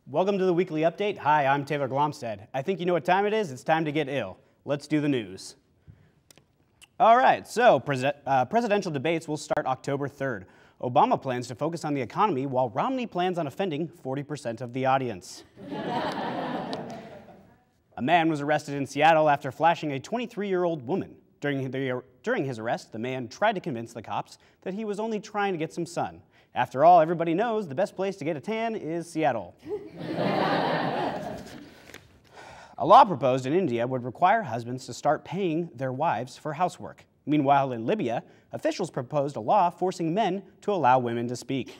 Welcome to the weekly update. Hi, I'm Taylor Glomstead. I think you know what time it is. It's time to get ill. Let's do the news. All right, so presidential debates will start October 3rd. Obama plans to focus on the economy while Romney plans on offending 40% of the audience. A man was arrested in Seattle after flashing a 23-year-old woman. During his arrest, the man tried to convince the cops that he was only trying to get some sun. After all, everybody knows the best place to get a tan is Seattle. A law proposed in India would require husbands to start paying their wives for housework. Meanwhile, in Libya, officials proposed a law forcing men to allow women to speak.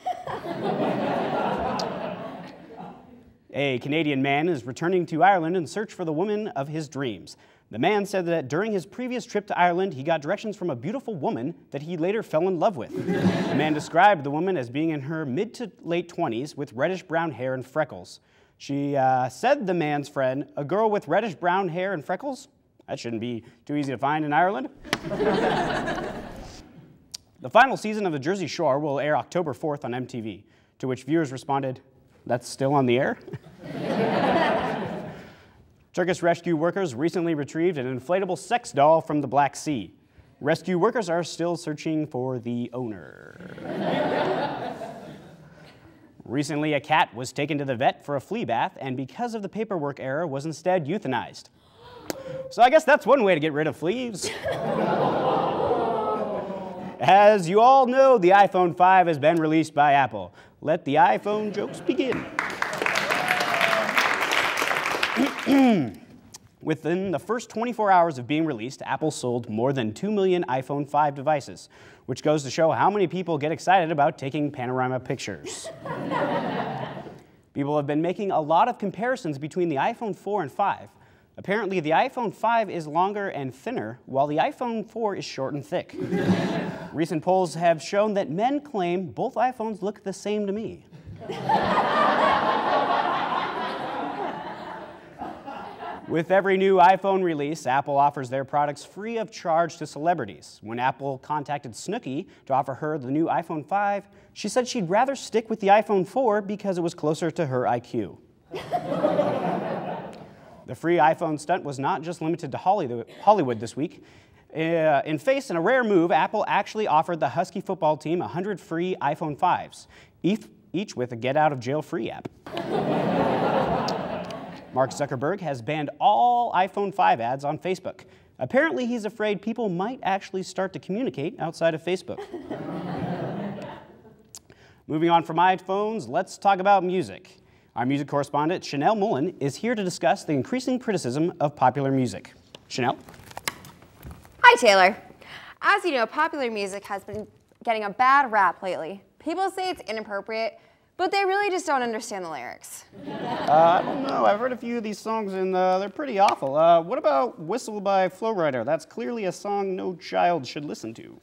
A Canadian man is returning to Ireland in search for the woman of his dreams. The man said that during his previous trip to Ireland, he got directions from a beautiful woman that he later fell in love with. The man described the woman as being in her mid to late 20s with reddish-brown hair and freckles. She said the man's friend, "A girl with reddish-brown hair and freckles? That shouldn't be too easy to find in Ireland." The final season of The Jersey Shore will air October 4th on MTV, to which viewers responded, "That's still on the air?" Turkish rescue workers recently retrieved an inflatable sex doll from the Black Sea. Rescue workers are still searching for the owner. Recently, a cat was taken to the vet for a flea bath, and because of the paperwork error, was instead euthanized. So I guess that's one way to get rid of fleas. As you all know, the iPhone 5 has been released by Apple. Let the iPhone jokes begin. Within the first 24 hours of being released, Apple sold more than 2 million iPhone 5 devices, which goes to show how many people get excited about taking panorama pictures. People have been making a lot of comparisons between the iPhone 4 and 5. Apparently, the iPhone 5 is longer and thinner, while the iPhone 4 is short and thick. Recent polls have shown that men claim both iPhones look the same to me. With every new iPhone release, Apple offers their products free of charge to celebrities. When Apple contacted Snooki to offer her the new iPhone 5, she said she'd rather stick with the iPhone 4 because it was closer to her IQ. The free iPhone stunt was not just limited to Hollywood this week. In a rare move, Apple actually offered the Husky football team 100 free iPhone 5s, each with a get-out-of-jail-free app. Mark Zuckerberg has banned all iPhone 5 ads on Facebook. Apparently, he's afraid people might actually start to communicate outside of Facebook. Moving on from iPhones, let's talk about music. Our music correspondent, Chanel Mullen, is here to discuss the increasing criticism of popular music. Chanel? Hi, Taylor. As you know, popular music has been getting a bad rap lately. People say it's inappropriate, but they really just don't understand the lyrics. I don't know. I've heard a few of these songs, and they're pretty awful. What about Whistle by Flo Rida? That's clearly a song no child should listen to.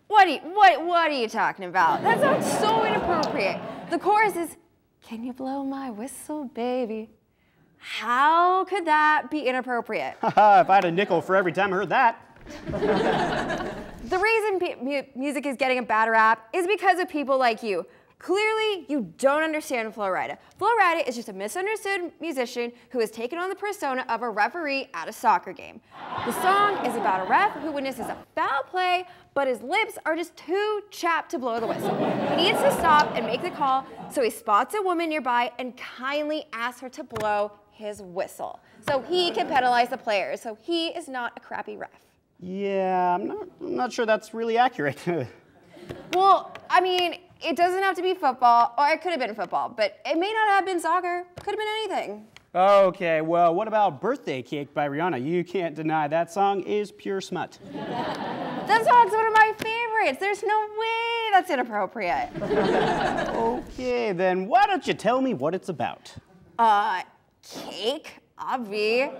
What are you talking about? That sounds so inappropriate. The chorus is, "Can you blow my whistle, baby?" How could that be inappropriate? If I had a nickel for every time I heard that. The reason music is getting a bad rap is because of people like you. Clearly, you don't understand Flo Rida. Flo Rida is just a misunderstood musician who has taken on the persona of a referee at a soccer game. The song is about a ref who witnesses a foul play, but his lips are just too chapped to blow the whistle. He needs to stop and make the call, so he spots a woman nearby and kindly asks her to blow his whistle, so he can penalize the players, so he is not a crappy ref. Yeah, I'm not sure that's really accurate. Well, I mean, it doesn't have to be football, or it could have been football, but it may not have been soccer. Could have been anything. Okay, well, what about Birthday Cake by Rihanna? You can't deny that song is pure smut. That song's one of my favorites. There's no way that's inappropriate. Okay, then why don't you tell me what it's about? Cake, obvi.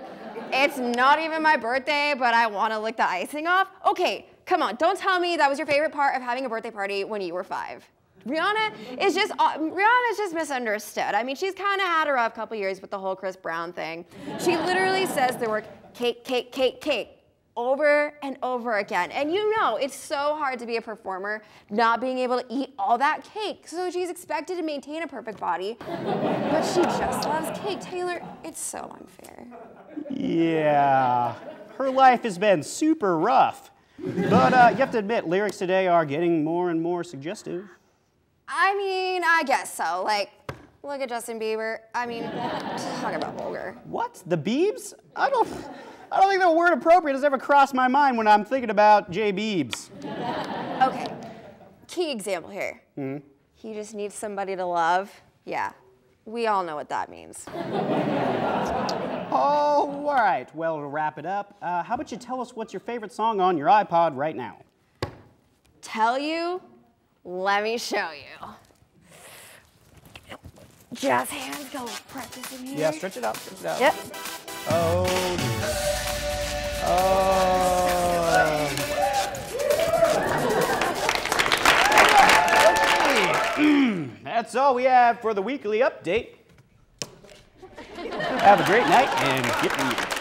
It's not even my birthday, but I want to lick the icing off. Okay, come on, don't tell me that was your favorite part of having a birthday party when you were 5. Rihanna's just misunderstood. I mean, she's kind of had a rough couple years with the whole Chris Brown thing. She literally says the word cake, cake, cake, cake over and over again. And you know, it's so hard to be a performer not being able to eat all that cake. So she's expected to maintain a perfect body, but she just loves cake. Taylor, it's so unfair. Yeah, her life has been super rough. But you have to admit, lyrics today are getting more and more suggestive. I mean, I guess so. Like, look at Justin Bieber. I mean, talk about vulgar. What? The Biebs? I don't think the word appropriate has ever crossed my mind when I'm thinking about J. Biebs. Okay, key example here. He just needs somebody to love. Yeah, we all know what that means. All right, well, to wrap it up, how about you tell us what's your favorite song on your iPod right now? Tell you? Let me show you. Jazz hands, go practice in here. Yeah, stretch it out, stretch it out. Yep. Oh. Okay. That's all we have for the weekly update. Have a great night and get real.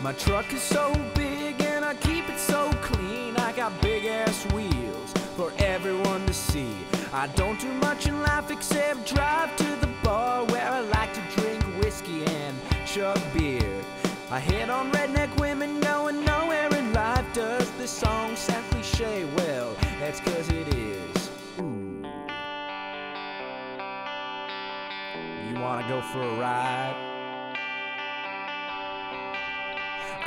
My truck is so big and I keep it so clean. I got big ass wheels for everyone to see. I don't do much in life except drive to the bar where I like to drink whiskey and chug beer. I hit on redneck women going nowhere in life. Does this song sound cliche? Well, that's 'cause it is. Ooh. You wanna go for a ride?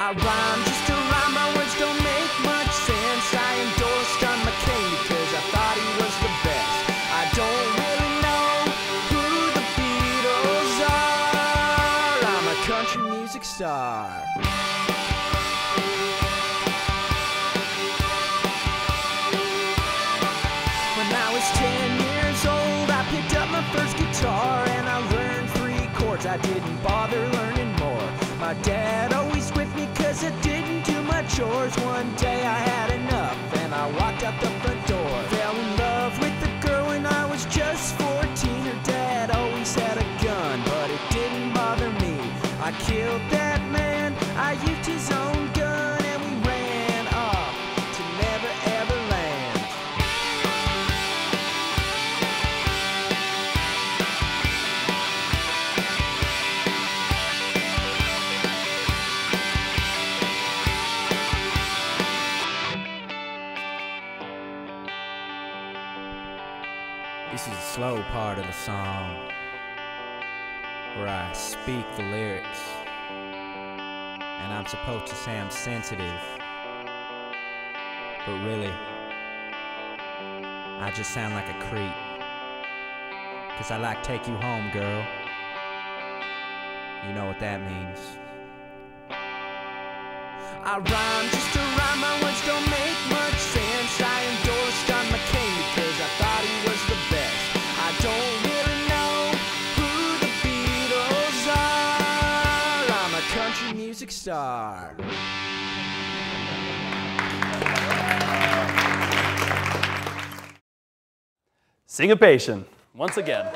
I rhyme just to rhyme, my words don't make much sense. I endorsed John McCain because I thought he was the best. I don't really know who the Beatles are. I'm a country music star. When I was 10 years old, I picked up my first guitar and I learned 3 chords. I didn't bother learning more. My dad always whipped me 'cause I didn't do my chores. One day I had enough and I walked out the front door. Fell in love with the girl when I was just 14. Her dad always had a gun, but it didn't bother me. I killed that man, I used his own gun, and we ran off to never ever land. This is the slow part of the song where I speak the lyrics, and I'm supposed to say I'm sensitive, but really I just sound like a creep, 'cause I like take you home, girl. You know what that means. I rhyme just to rhyme, my words don't make much sense. I endorsed John McCain because I thought he was the best. I don't really know who the Beatles are. I'm a country music star. Singapation, once again.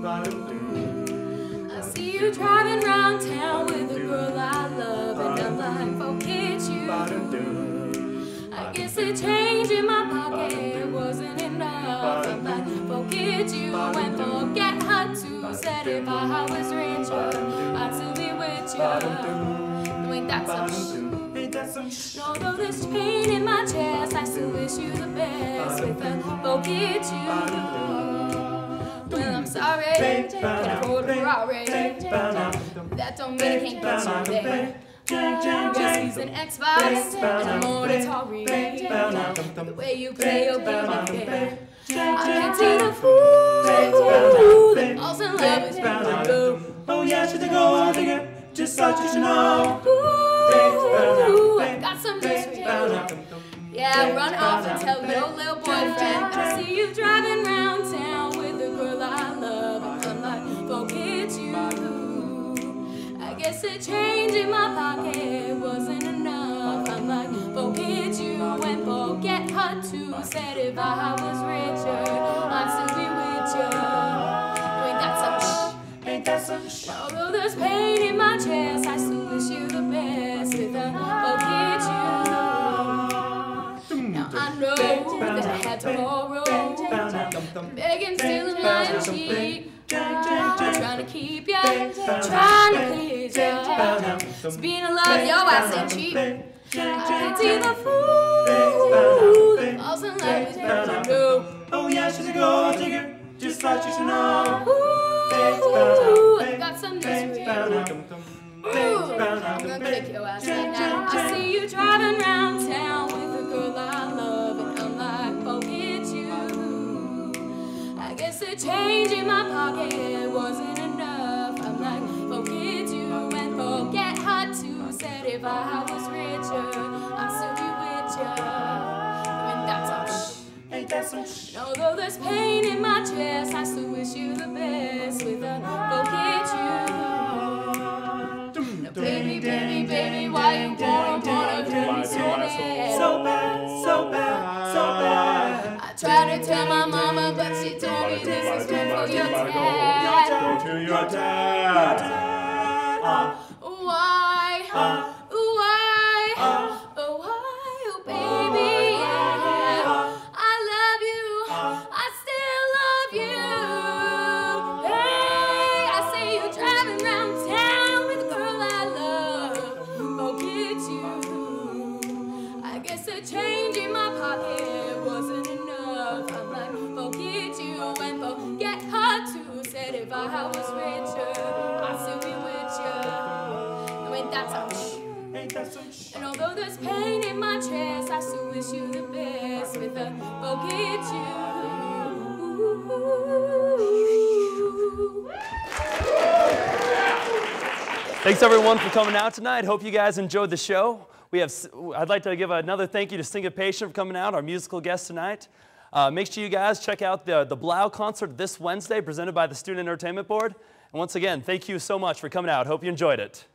I see you driving round town with a girl I love, and I'm like, forget you. I guess the change in my pocket wasn't enough. I'm like, forget you and forget her too. Said if I was richer, I'd still be with you. No, ain't that some shit? Although there's pain in my chest, I still wish you the best with a forget you. Well, I'm sorry, can't afford a Ferrari. That don't mean I can't get you there. Just use an Xbox and a Monterey. The way you play your game is fair. I can't see the fool that falls in love with you. Oh yeah, she's a gold digger, just thought you should know. Ooh, I got some mystery. Yeah, run off and tell your little boyfriend. I see you driving round town with the girl I love, and I'm like, forget you. I guess the change in my pocket wasn't enough. I'm like, forget you and forget her too. Said if I was richer, I'd still be with you. Ain't that some shh? Ain't that some shh? Although there's pain in my chest, I still wish you the best with a forget you. Now I know that I had to borrow, begging, stealing, lying, cheat. Trying to keep ya, trying to please ya. So being in love, your ass ain't cheap. I pity the fool that falls in love with you. Oh yeah, she's a gold digger, just like you should know. Ooh, I got some news for you. Ooh, I'm gonna kick your ass right now. I see you driving round town with a girl I love, and I'm like, forget you. I guess the change in my pocket wasn't enough. I'm like, forget you and forget her too. Said if I was richer, I'd still be with ya. And that's some shh. Ain't that some shh? Although there's pain in my chest, I still wish you the best with a forget you. Now baby, baby, baby, why you wanna hurt me so bad? So bad, so bad, so bad. I tried to tell my mama, but she told me this is good for your dad. Go to your dad. Why? Why? Oh, baby, yeah. I love you. I still love you. Hey, I see you driving round town with a girl I love. Forget you. I guess the change in my pocket wasn't enough. I'm like, forget you and forget her too. Said if I was richer, I'd still be with you. Ain't that some shh? Ain't that some shh? And although there's pain in my chest, I still wish you the best with a forget you. Thanks everyone for coming out tonight. Hope you guys enjoyed the show. I'd like to give another thank you to Singapation for coming out, our musical guest tonight. Make sure you guys check out the Blau concert this Wednesday, presented by the Student Entertainment Board. And once again, thank you so much for coming out. Hope you enjoyed it.